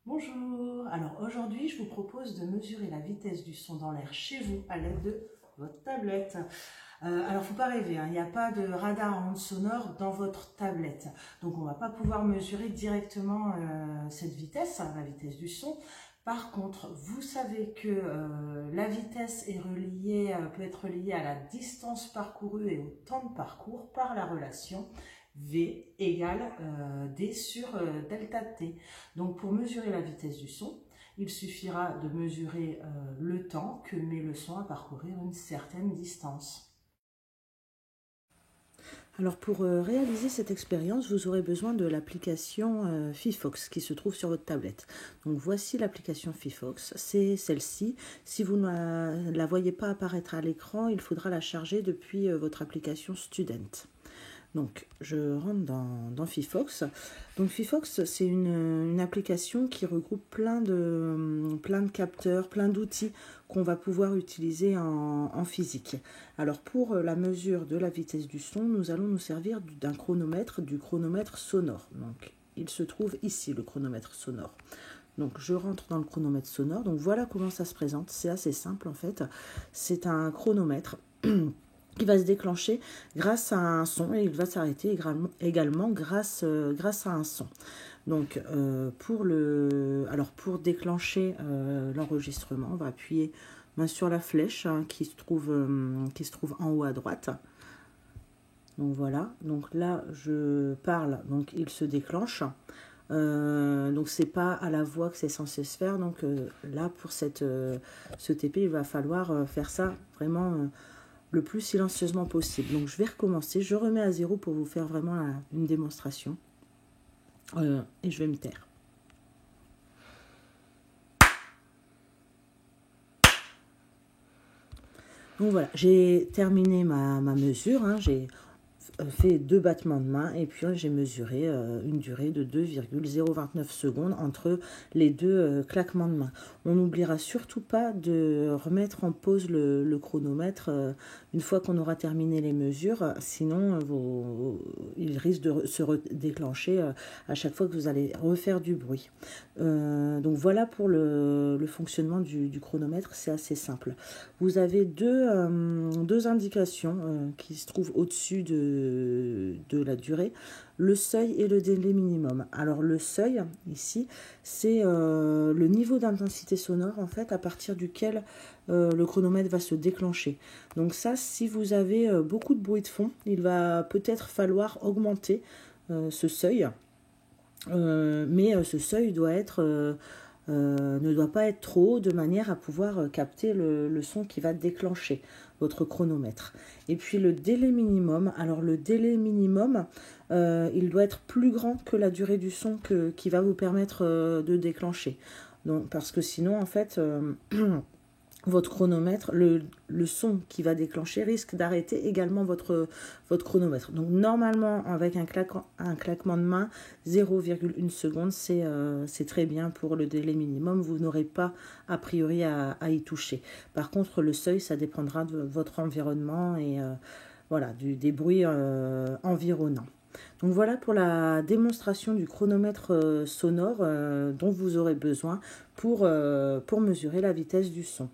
Bonjour, alors aujourd'hui je vous propose de mesurer la vitesse du son dans l'air chez vous à l'aide de votre tablette. Alors il ne faut pas rêver, il n'y a pas de radar à ondes sonores dans votre tablette. Donc on ne va pas pouvoir mesurer directement cette vitesse, la vitesse du son. Par contre, vous savez que la vitesse est reliée, peut être reliée à la distance parcourue et au temps de parcours par la relation V égale D sur delta T. Donc pour mesurer la vitesse du son, il suffira de mesurer le temps que met le son à parcourir une certaine distance. Alors pour réaliser cette expérience, vous aurez besoin de l'application Fifox qui se trouve sur votre tablette. Donc voici l'application Fifox, c'est celle-ci. Si vous ne la voyez pas apparaître à l'écran, il faudra la charger depuis votre application Student. Donc, je rentre dans Fifox. Donc, Fifox, c'est une application qui regroupe plein de capteurs, plein d'outils qu'on va pouvoir utiliser en physique. Alors, pour la mesure de la vitesse du son, nous allons nous servir d'un chronomètre, du chronomètre sonore. Donc, il se trouve ici, le chronomètre sonore. Donc, je rentre dans le chronomètre sonore. Donc, voilà comment ça se présente. C'est assez simple, en fait. C'est un chronomètre qui va se déclencher grâce à un son et il va s'arrêter également grâce à un son. Donc pour déclencher l'enregistrement, on va appuyer sur la flèche qui se trouve en haut à droite. Donc voilà, donc là je parle, donc il se déclenche. Donc c'est pas à la voix que c'est censé se faire. Donc là pour ce TP, il va falloir faire ça vraiment le plus silencieusement possible. Donc je vais recommencer, je remets à 0 pour vous faire vraiment une démonstration. Et je vais me taire. Donc voilà, j'ai terminé ma mesure, j'ai fait 2 battements de main et puis j'ai mesuré une durée de 2,029 secondes entre les 2 claquements de main. On n'oubliera surtout pas de remettre en pause le chronomètre une fois qu'on aura terminé les mesures, sinon il risque de se déclencher à chaque fois que vous allez refaire du bruit. Donc voilà pour le fonctionnement du chronomètre, c'est assez simple. Vous avez deux indications qui se trouvent au-dessus de la durée, le seuil et le délai minimum. Alors le seuil, ici, c'est le niveau d'intensité sonore, en fait, à partir duquel le chronomètre va se déclencher. Donc ça, si vous avez beaucoup de bruit de fond, il va peut-être falloir augmenter ce seuil. Mais ce seuil doit être... ne doit pas être trop haut de manière à pouvoir capter le son qui va déclencher votre chronomètre. Et puis le délai minimum, alors le délai minimum, il doit être plus grand que la durée du son qui va vous permettre de déclencher. Donc, parce que sinon, en fait, votre chronomètre, le son qui va déclencher risque d'arrêter également votre chronomètre. Donc normalement, avec un claquement de main, 0,1 seconde, c'est très bien pour le délai minimum. Vous n'aurez pas a priori à y toucher. Par contre, le seuil, ça dépendra de votre environnement et voilà, des bruits environnants. Donc voilà pour la démonstration du chronomètre sonore dont vous aurez besoin pour mesurer la vitesse du son.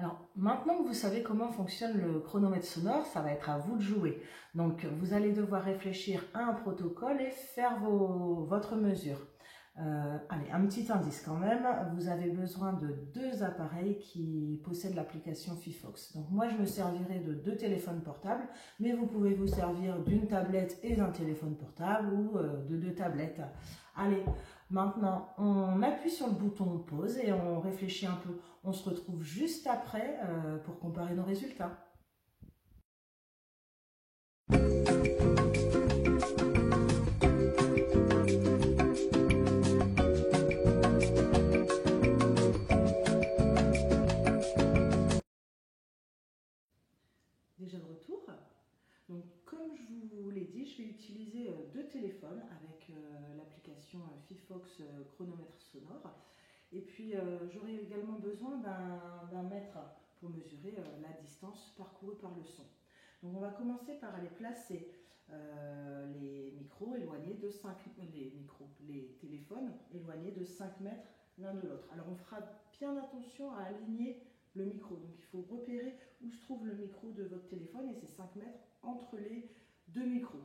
Alors, maintenant que vous savez comment fonctionne le chronomètre sonore, ça va être à vous de jouer. Donc, vous allez devoir réfléchir à un protocole et faire votre mesure. Allez, un petit indice quand même, vous avez besoin de 2 appareils qui possèdent l'application Fifox. Donc moi, je me servirai de 2 téléphones portables, mais vous pouvez vous servir d'une tablette et d'un téléphone portable ou de 2 tablettes. Allez, maintenant, on appuie sur le bouton pause et on réfléchit un peu. On se retrouve juste après pour comparer nos résultats. Déjà de retour. Donc, comme je vous l'ai dit, je vais utiliser 2 téléphones avec l'application Fifox chronomètre sonore. Et puis, j'aurai également besoin d'un mètre pour mesurer la distance parcourue par le son. Donc, on va commencer par aller placer les micros éloignés de 5 les téléphones éloignés de 5 mètres l'un de l'autre. Alors on fera bien attention à aligner le micro. Donc il faut repérer où se trouve le micro de votre téléphone et c'est 5 mètres entre les deux micros.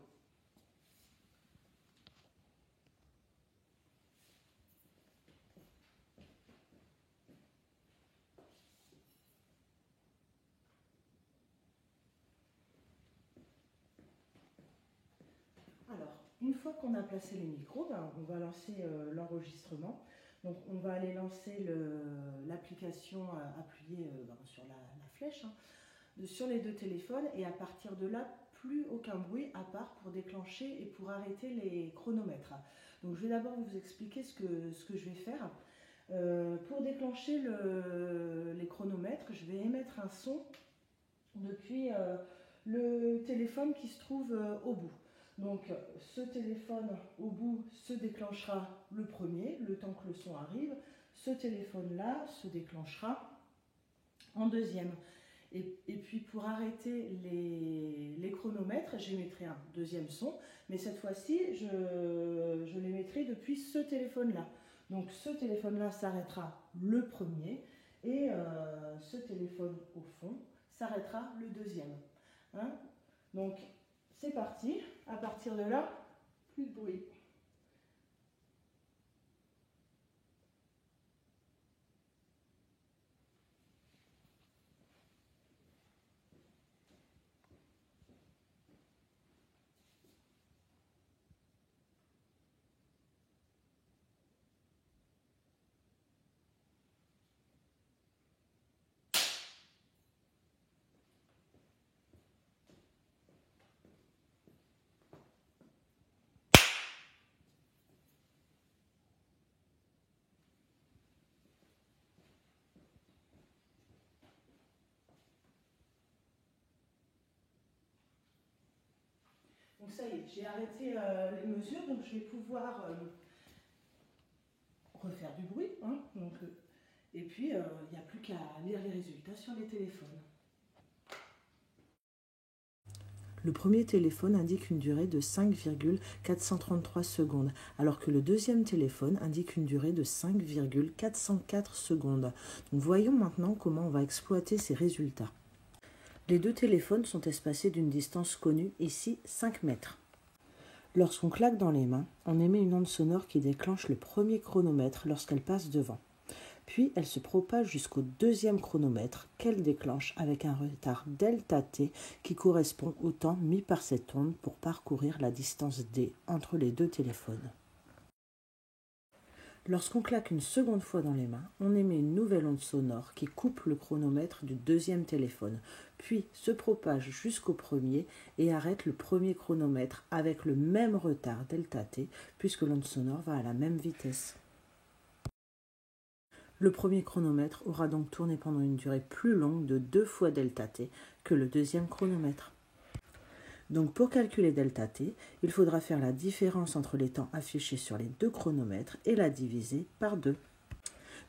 Alors, une fois qu'on a placé les micros, on va lancer l'enregistrement. Donc, on va aller lancer l'application appuyée sur la flèche sur les deux téléphones. Et à partir de là, plus aucun bruit à part pour déclencher et pour arrêter les chronomètres. Donc, je vais d'abord vous expliquer ce que je vais faire. Pour déclencher les chronomètres, je vais émettre un son depuis le téléphone qui se trouve au bout. Donc ce téléphone au bout se déclenchera le premier, le temps que le son arrive. Ce téléphone-là se déclenchera en deuxième. Et puis pour arrêter les chronomètres, j'émettrai un deuxième son, mais cette fois-ci, je l'émettrai depuis ce téléphone-là. Donc ce téléphone-là s'arrêtera le premier et ce téléphone au fond s'arrêtera le deuxième. Donc c'est parti, à partir de là, plus de bruit. Donc ça y est, j'ai arrêté les mesures, donc je vais pouvoir refaire du bruit. Et puis, il n'y a plus qu'à lire les résultats sur les téléphones. Le premier téléphone indique une durée de 5,433 secondes, alors que le deuxième téléphone indique une durée de 5,404 secondes. Donc voyons maintenant comment on va exploiter ces résultats. Les deux téléphones sont espacés d'une distance connue, ici 5 mètres. Lorsqu'on claque dans les mains, on émet une onde sonore qui déclenche le premier chronomètre lorsqu'elle passe devant. Puis elle se propage jusqu'au deuxième chronomètre qu'elle déclenche avec un retard ΔT qui correspond au temps mis par cette onde pour parcourir la distance D entre les deux téléphones. Lorsqu'on claque une seconde fois dans les mains, on émet une nouvelle onde sonore qui coupe le chronomètre du deuxième téléphone, puis se propage jusqu'au premier et arrête le premier chronomètre avec le même retard ΔT puisque l'onde sonore va à la même vitesse. Le premier chronomètre aura donc tourné pendant une durée plus longue de 2 fois ΔT que le deuxième chronomètre. Donc pour calculer ΔT, il faudra faire la différence entre les temps affichés sur les deux chronomètres et la diviser par 2.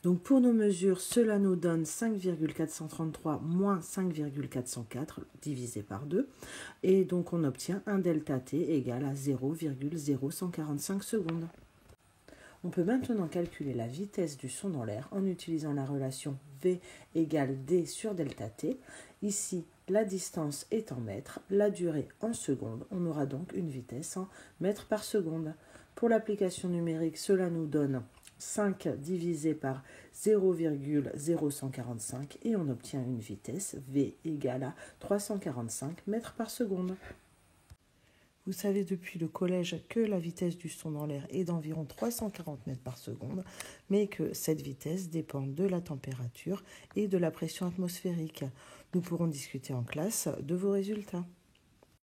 Donc pour nos mesures, cela nous donne 5,433 moins 5,404 divisé par 2. Et donc on obtient un ΔT égal à 0,0145 secondes. On peut maintenant calculer la vitesse du son dans l'air en utilisant la relation V égale D sur ΔT. Ici, la distance est en mètres, la durée en secondes. On aura donc une vitesse en mètres par seconde. Pour l'application numérique, cela nous donne 5 divisé par 0,0145 et on obtient une vitesse V égale à 345 mètres par seconde. Vous savez depuis le collège que la vitesse du son dans l'air est d'environ 340 mètres par seconde, mais que cette vitesse dépend de la température et de la pression atmosphérique. Nous pourrons discuter en classe de vos résultats.